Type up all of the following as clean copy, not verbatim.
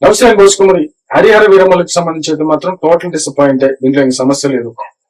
నమస్తే బోసుకుమరి. హరిహర వీరమ్మలకు సంబంధించి అయితే మాత్రం టోటల్ డిసప్పాయింట్. దీంట్లో ఇంక సమస్య లేదు,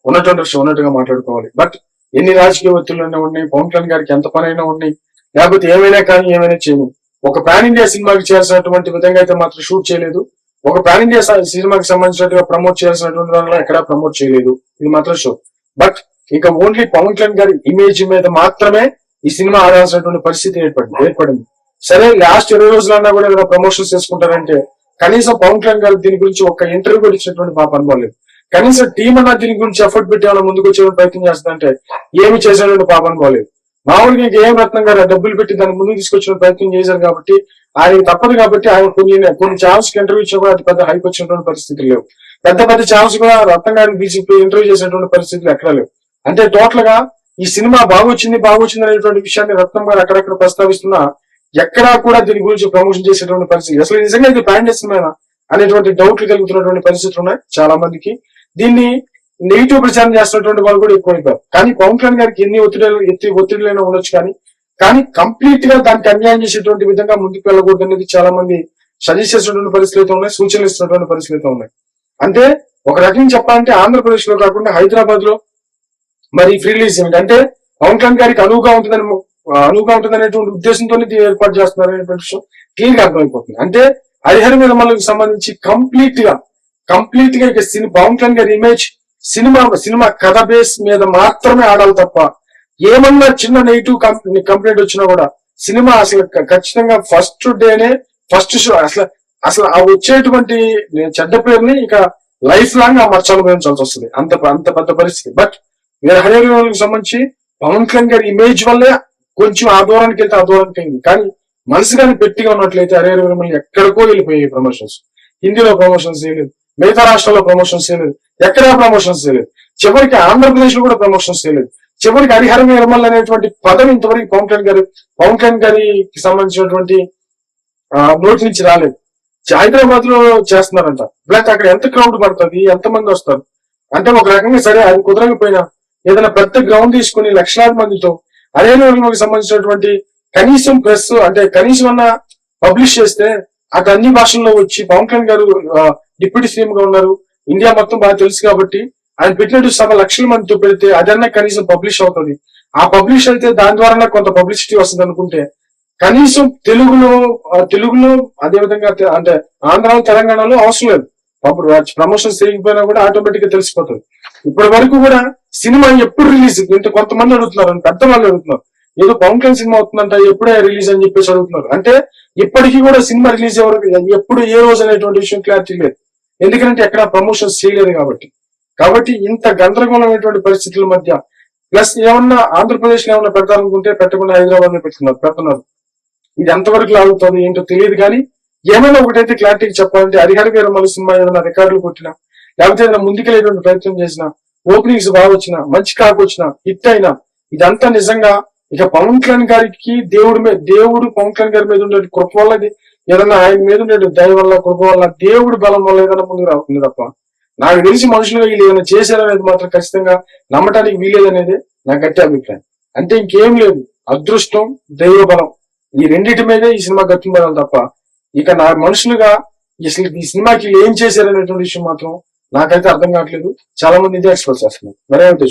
ఉన్నటువంటి విషయం ఉన్నట్టుగా మాట్లాడుకోవాలి. బట్ ఎన్ని రాజకీయ ఒత్తిళ్ళైనా ఉన్నాయి, పవన్ కళ్యాణ్ గారికి ఎంత పనైనా ఉన్నాయి, లేకపోతే ఏమైనా కానీ ఏమైనా చేయను, ఒక పాన్ ఇండియా సినిమాకి చేయాల్సినటువంటి విధంగా అయితే మాత్రం షూట్ చేయలేదు. ఒక పాన్ ఇండియా సినిమాకి సంబంధించినట్టుగా ప్రమోట్ చేయాల్సినటువంటి దానిలో ఎక్కడా ప్రమోట్ చేయలేదు. ఇది మాత్రం షో. బట్ ఇక ఓన్లీ పవన్ కళ్యాణ్ గారి ఇమేజ్ మీద మాత్రమే ఈ సినిమా ఆడాల్సినటువంటి పరిస్థితి ఏర్పడింది. సరే, లాస్ట్ 20 రోజులన్నా కూడా ఏదైనా ప్రమోషన్స్ చేసుకుంటారంటే కనీసం పవన్ కళ్యాణ్ గారు దీని గురించి ఒక ఇంటర్వ్యూ కూడా ఇచ్చినటువంటి పాప అనుకోలేదు. కనీసం టీం అన్నా దీని గురించి ఎఫర్ట్ పెట్టి ఏమైనా ముందుకు వచ్చే ప్రయత్నం చేస్తుందంటే ఏమి చేసినటువంటి పాప అనుకోలేదు. మామూలుగా ఇంకేం రత్నం గారు డబ్బులు పెట్టి దాన్ని ముందుకు తీసుకొచ్చిన ప్రయత్నం చేశారు కాబట్టి ఆయన తప్పదు. కాబట్టి ఆయన కొన్ని ఛాన్స్ ఇంటర్వ్యూ ఇచ్చినా కూడా అది పెద్ద హైప్ వచ్చినటువంటి పరిస్థితులు లేవు. పెద్ద ఛాన్స్ కూడా రత్నం గారిని తీసి ఇంటర్వ్యూ చేసినటువంటి పరిస్థితులు ఎక్కడా లేవు. అంటే టోటల్ గా ఈ సినిమా బాగొచ్చింది అనేటువంటి విషయాన్ని రత్నం గారు అక్కడక్కడ ప్రస్తావిస్తున్నా ఎక్కడా కూడా దీని గురించి ప్రమోషన్ చేసేటువంటి పరిస్థితి, అసలు నిజంగా ఇది ప్యాన్ సినిమా అనేటువంటి డౌట్లు కలుగుతున్నటువంటి పరిస్థితులు ఉన్నాయి చాలా మందికి. దీన్ని నెగిటివ్ ప్రచారం చేస్తున్నటువంటి వాళ్ళు కూడా ఎక్కువైపోయారు. కానీ పవన్ కళ్యాణ్ గారికి ఎన్ని ఒత్తిడిలైనా ఉండొచ్చు, కానీ కంప్లీట్ గా దానికి అన్యాయం చేసేటువంటి విధంగా ముందుకు వెళ్ళకూడదు అనేది చాలా మంది సజెస్ట్ చేసినటువంటి పరిస్థితులు ఉన్నాయి, సూచనలు ఇస్తున్నటువంటి పరిస్థితులు ఉన్నాయి. అంటే ఒక రకంగా చెప్పాలంటే ఆంధ్రప్రదేశ్ లో కాకుండా హైదరాబాద్ లో మరి ఫ్రీ రిలీజ్ అంటే పవన్ కళ్యాణ్ గారికి అనువుగా ఉంటుందనేటువంటి ఉద్దేశంతో ఏర్పాటు చేస్తున్నారు అనేటువంటి విషయం క్లియర్ గా అర్థమైపోతుంది. అంటే హరిహర వీరమ్మలకు సంబంధించి కంప్లీట్ గా ఇక పవన్ కళ్యాణ్ గారి ఇమేజ్ సినిమా కథ బేస్ మీద మాత్రమే ఆడాలి తప్ప ఏమన్నా చిన్న నెగిటివ్ కంప్లైంట్ వచ్చినా కూడా సినిమా అసలు ఖచ్చితంగా ఫస్ట్ డేనే ఫస్ట్ షో అసలు ఆ వచ్చేటువంటి చెడ్డ పేరుని ఇక లైఫ్ లాంగ్ ఆ మర్చాలు భరించాల్సి వస్తుంది. అంత పెద్ద పరిస్థితి. బట్ వీర హరిహర వీరమ్మలకు సంబంధించి పవన్ కళ్యాణ్ గారి ఇమేజ్ వల్లే కొంచెం ఆ దూరానికి వెళ్తే ఆ దూరానికి అయింది. కానీ మనసు కానీ పెట్టిగా ఉన్నట్లయితే హరిహర వీరమ్మలు ఎక్కడికో వెళ్ళిపోయాయి ప్రమోషన్స్. హిందీలో ప్రమోషన్స్ చేయలేదు, మిగతా రాష్ట్రాల్లో ప్రమోషన్స్ చేయలేదు, ఎక్కడా ప్రమోషన్స్ చేయలేదు, చివరికి ఆంధ్రప్రదేశ్ లో కూడా ప్రమోషన్స్ చేయలేదు. చివరికి హరిహర వీరమ్మలు అనేటువంటి పదం ఇంతవరకు పవన్ కళ్యాణ్ గారికి సంబంధించినటువంటి నోటి నుంచి రాలేదు. హైదరాబాద్ లో చేస్తున్నారంట. బ్లాక్ అక్కడ ఎంత క్రౌడ్ పడుతుంది, ఎంతమంది వస్తారు అంటే ఒక రకంగా సరే అది కుదరకపోయినా ఏదైనా పెద్ద గ్రౌండ్ తీసుకుని లక్షలాది మందితో హరిహర వీరమ్మలకు సంబంధించినటువంటి కనీసం ప్రెస్ అంటే కనీసం అన్న పబ్లిష్ చేస్తే అటు అన్ని భాషల్లో వచ్చి పవన్ కళ్యాణ్ గారు డిప్యూటీ సీఎం గా ఉన్నారు, ఇండియా మొత్తం బాగా తెలుసు కాబట్టి ఆయన పెట్టినట్టు సభ లక్షల మందితో పెడితే అదన్నా కనీసం పబ్లిష్ అవుతుంది. ఆ పబ్లిష్ అయితే దాని ద్వారా కొంత పబ్లిసిటీ వస్తుంది అనుకుంటే కనీసం తెలుగులో అదేవిధంగా అంటే ఆంధ్ర తెలంగాణలో అవసరం లేదు. ప్రమోషన్స్ తిరిగిపోయినా కూడా ఆటోమేటిక్ గా తెలిసిపోతుంది. ఇప్పటి వరకు కూడా సినిమా ఎప్పుడు రిలీజ్ ఇంత కొంతమంది అడుగుతున్నారు, పెద్ద వాళ్ళు అడుగుతున్నారు, ఏదో పవన్ కళ్యాణ్ సినిమా అవుతుందంట ఎప్పుడే రిలీజ్ అని చెప్పేసి అడుగుతున్నారు. అంటే ఇప్పటికీ కూడా సినిమా రిలీజ్ ఎప్పుడు ఏ రోజు అనేటువంటి విషయం క్లారిటీ లేదు. ఎందుకంటే ఎక్కడ ప్రమోషన్స్ చేయలేదు కాబట్టి ఇంత గందరగోళమైనటువంటి పరిస్థితుల మధ్య ప్లస్ ఏమన్నా ఆంధ్రప్రదేశ్ లో ఏమన్నా పెడతారనుకుంటే పెట్టకుండా హైదరాబాద్ లో పెడుతున్నారు. ఇది ఎంతవరకు లాగుతుంది ఏంటో తెలియదు. కానీ ఏమైనా ఒకటైతే క్లారిటీకి చెప్పాలంటే హరిహర వీరమ్మలు సినిమా ఏదైనా రికార్డులు కొట్టినా లేకపోతే ఏదైనా ముందుకెళ్ళేటువంటి ప్రయత్నం చేసినా, ఓపెనింగ్స్ బాగా వచ్చినా, మంచి కాకు వచ్చినా, హిట్ అయినా ఇదంతా నిజంగా ఇక పవన్ కళ్యాణ్ గారికి దేవుడు పవన్ కళ్యాణ్ గారి మీద ఉండే కృప వల్ల ఏదన్నా ఆయన మీద ఉండే దయ వల్ల కృప వల్ల దేవుడు బలం వల్ల ఏదైనా ముందుకు రావుతుంది తప్ప నాకు తెలిసి మనుషులుగా వీళ్ళు ఏదైనా చేశారనేది మాత్రం ఖచ్చితంగా నమ్మటానికి వీలేదనేది నా గట్టి అభిప్రాయం. అంటే ఇంకేం లేదు, అదృష్టం దైవ బలం ఈ రెండింటి మీదే ఈ సినిమా గట్టింపడాలి తప్ప ఇక నా మనుషులుగా అసలు ఈ సినిమాకి ఏం చేశారనేటువంటి విషయం మాత్రం నాకైతే అర్థం కావట్లేదు. చాలా మంది ఇదే ఎక్స్ప్రెస్ చేస్తున్నారు. మరేమిటో